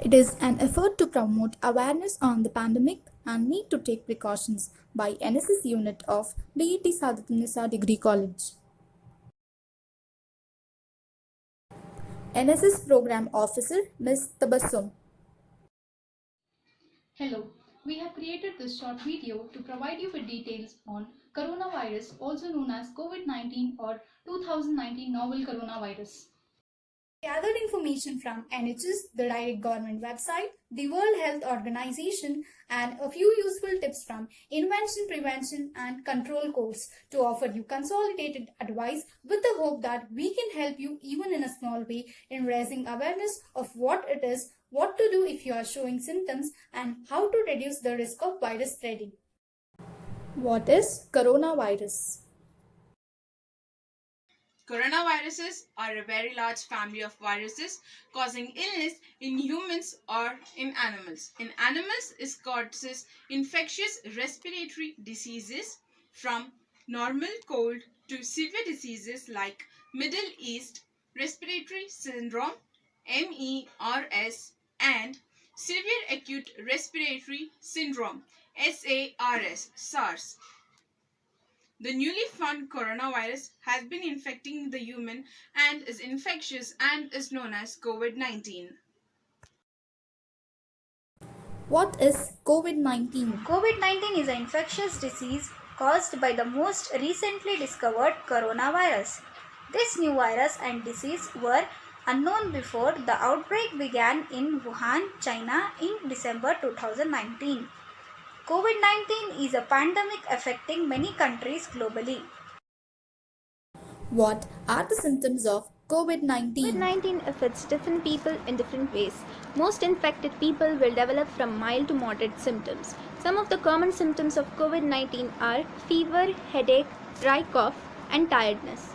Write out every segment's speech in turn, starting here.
It is an effort to promote awareness on the pandemic and need to take precautions by N.S.S unit of B.E.T Sadathunnisa Degree College. N.S.S Program Officer Ms. Tabassum. Hello, we have created this short video to provide you with details on coronavirus, also known as COVID-19 or 2019 novel coronavirus. Gathered information from N.S.S, the direct government website, the World Health Organization, and a few useful tips from Invention, Prevention, and Control course to offer you consolidated advice with the hope that we can help you even in a small way in raising awareness of what it is, what to do if you are showing symptoms, and how to reduce the risk of virus spreading. What is coronavirus? Coronaviruses are a very large family of viruses causing illness in humans or in animals. In animals, it causes infectious respiratory diseases from normal cold to severe diseases like Middle East Respiratory Syndrome MERS and Severe Acute Respiratory Syndrome SARS. The newly found coronavirus has been infecting the human and is infectious and is known as COVID-19. What is COVID-19? COVID-19 is an infectious disease caused by the most recently discovered coronavirus. This new virus and disease were unknown before the outbreak began in Wuhan, China in December 2019. COVID-19 is a pandemic affecting many countries globally. What are the symptoms of COVID-19? COVID-19 affects different people in different ways. Most infected people will develop from mild to moderate symptoms. Some of the common symptoms of COVID-19 are fever, headache, dry cough, and tiredness.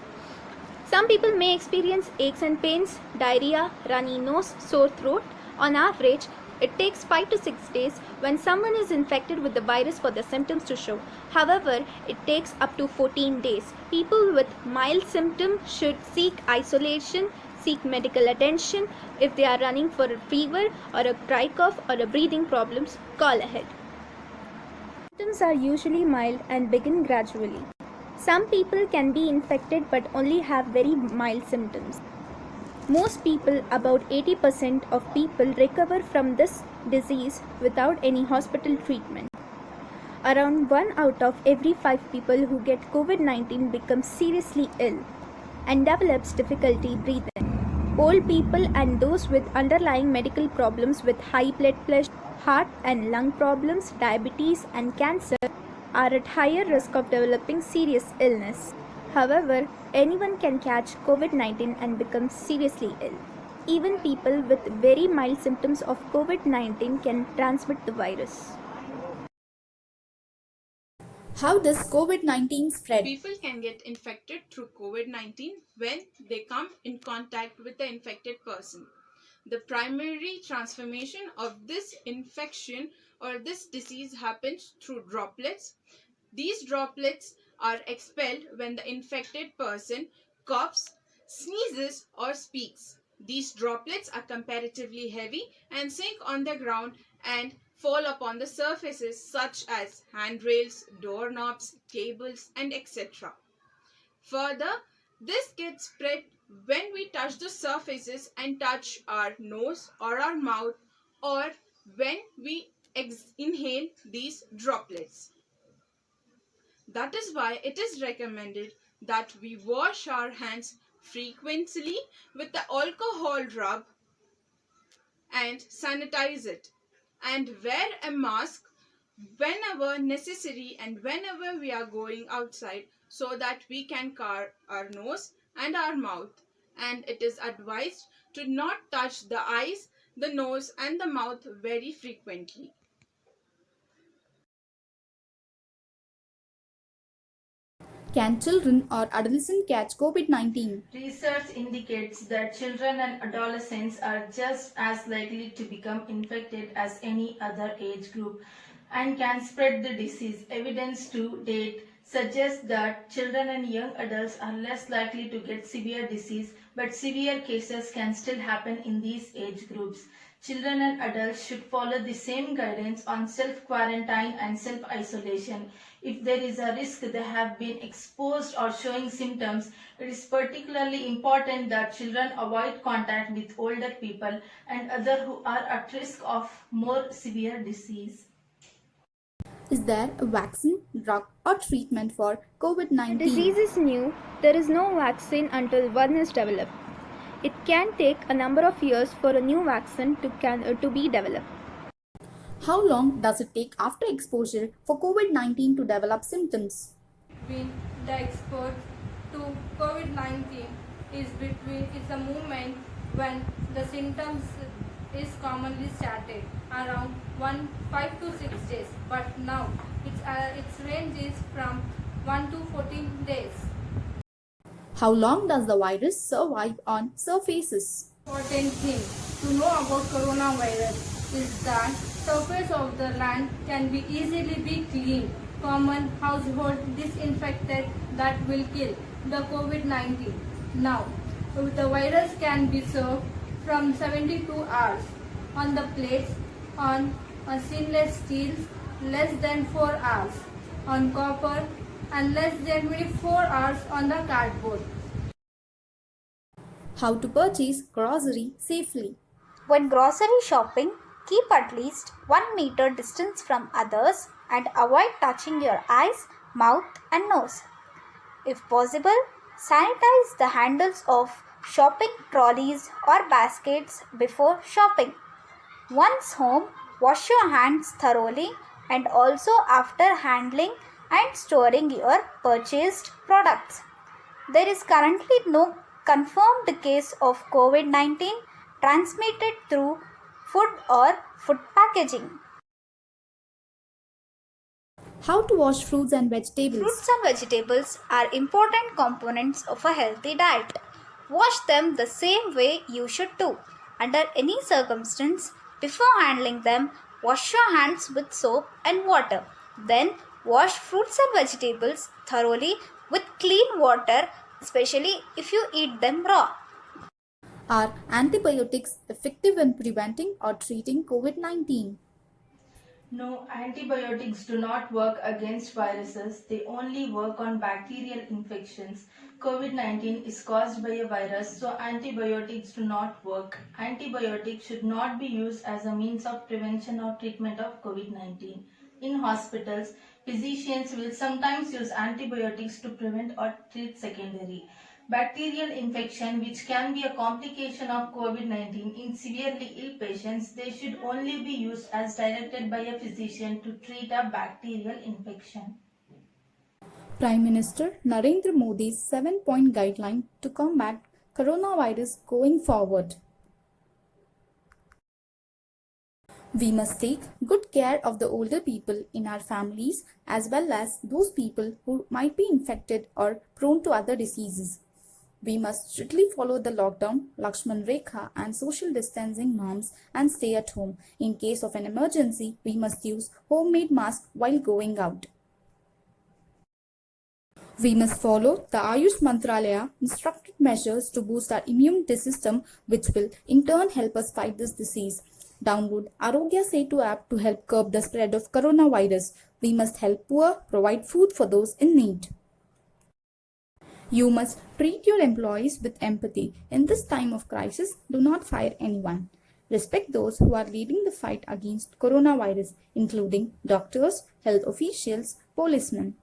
Some people may experience aches and pains, diarrhea, runny nose, sore throat. On average, it takes 5 to 6 days when someone is infected with the virus for the symptoms to show. However, it takes up to 14 days. People with mild symptoms should seek isolation, seek medical attention. If they are running for a fever or a dry cough or a breathing problems, call ahead. Symptoms are usually mild and begin gradually. Some people can be infected but only have very mild symptoms. Most people, about 80% of people, recover from this disease without any hospital treatment. Around 1 out of every 5 people who get COVID-19 becomes seriously ill and develops difficulty breathing. Old people and those with underlying medical problems with high blood pressure, heart and lung problems, diabetes and cancer are at higher risk of developing serious illness. However, anyone can catch COVID-19 and become seriously ill. Even people with very mild symptoms of COVID-19 can transmit the virus. How does COVID-19 spread? People can get infected through COVID-19 when they come in contact with the infected person. The primary transformation of this infection or this disease happens through droplets. These droplets are expelled when the infected person coughs, sneezes, or speaks. These droplets are comparatively heavy and sink on the ground and fall upon the surfaces such as handrails, doorknobs, tables, and etc. Further, this gets spread when we touch the surfaces and touch our nose or our mouth or when we inhale these droplets. That is why it is recommended that we wash our hands frequently with the alcohol rub and sanitize it and wear a mask whenever necessary and whenever we are going outside so that we can cover our nose and our mouth, and it is advised to not touch the eyes, the nose and the mouth very frequently. Can children or adolescents catch COVID-19? Research indicates that children and adolescents are just as likely to become infected as any other age group and can spread the disease. Evidence to date suggests that children and young adults are less likely to get severe disease, but severe cases can still happen in these age groups. Children and adults should follow the same guidance on self-quarantine and self-isolation. If there is a risk they have been exposed or showing symptoms, it is particularly important that children avoid contact with older people and others who are at risk of more severe disease. Is there a vaccine, drug, or treatment for The COVID-19? disease is new, there is no vaccine until one is developed. It can take a number of years for a new vaccine to be developed. How long does it take after exposure for COVID-19 to develop symptoms? Between the exposure to COVID-19 is the moment when the symptoms is commonly started around 5 to 6 days, but now its range is from 1 to 14 days. How long does the virus survive on surfaces? Important thing to know about coronavirus is that surface of the land can be easily be cleaned. Common household disinfectant that will kill the COVID-19. Now, the virus can be served from 72 hours on the plates, on a stainless steel less than 4 hours, on copper and less than 24 hours on the cardboard. How to purchase grocery safely? When grocery shopping, keep at least 1 meter distance from others and avoid touching your eyes, mouth and nose. If possible, sanitize the handles of shopping trolleys or baskets before shopping. Once home, wash your hands thoroughly and also after handling and storing your purchased products. There is currently no confirmed case of COVID-19 transmitted through food or food packaging. How to wash fruits and vegetables? Fruits and vegetables are important components of a healthy diet. Wash them the same way you should do. Under any circumstance, before handling them, wash your hands with soap and water. Then wash fruits and vegetables thoroughly with clean water, especially if you eat them raw. Are antibiotics effective in preventing or treating COVID-19? No, antibiotics do not work against viruses. They only work on bacterial infections. COVID-19 is caused by a virus, so antibiotics do not work. Antibiotics should not be used as a means of prevention or treatment of COVID-19. In hospitals, physicians will sometimes use antibiotics to prevent or treat secondary bacterial infection, which can be a complication of COVID-19. In severely ill patients, they should only be used as directed by a physician to treat a bacterial infection. Prime Minister Narendra Modi's 7-point guideline to combat coronavirus going forward. We must take good care of the older people in our families as well as those people who might be infected or prone to other diseases. We must strictly follow the lockdown, Lakshman Rekha and social distancing norms and stay at home. In case of an emergency, we must use homemade masks while going out. We must follow the Ayush Mantralaya instructed measures to boost our immunity system, which will in turn help us fight this disease. Download Arogya Setu app to help curb the spread of coronavirus. We must help poor, provide food for those in need. You must treat your employees with empathy. In this time of crisis, do not fire anyone. Respect those who are leading the fight against coronavirus, including doctors, health officials, policemen.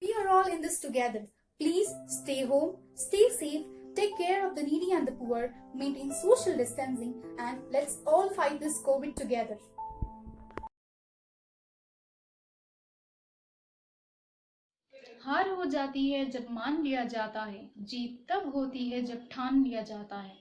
We are all in this together. Please stay home, stay safe, take care of the needy and the poor, maintain social distancing, and let's all fight this COVID together. हार हो जाती है जब मान लिया जाता है, जीत तब होती है जब ठान लिया जाता है.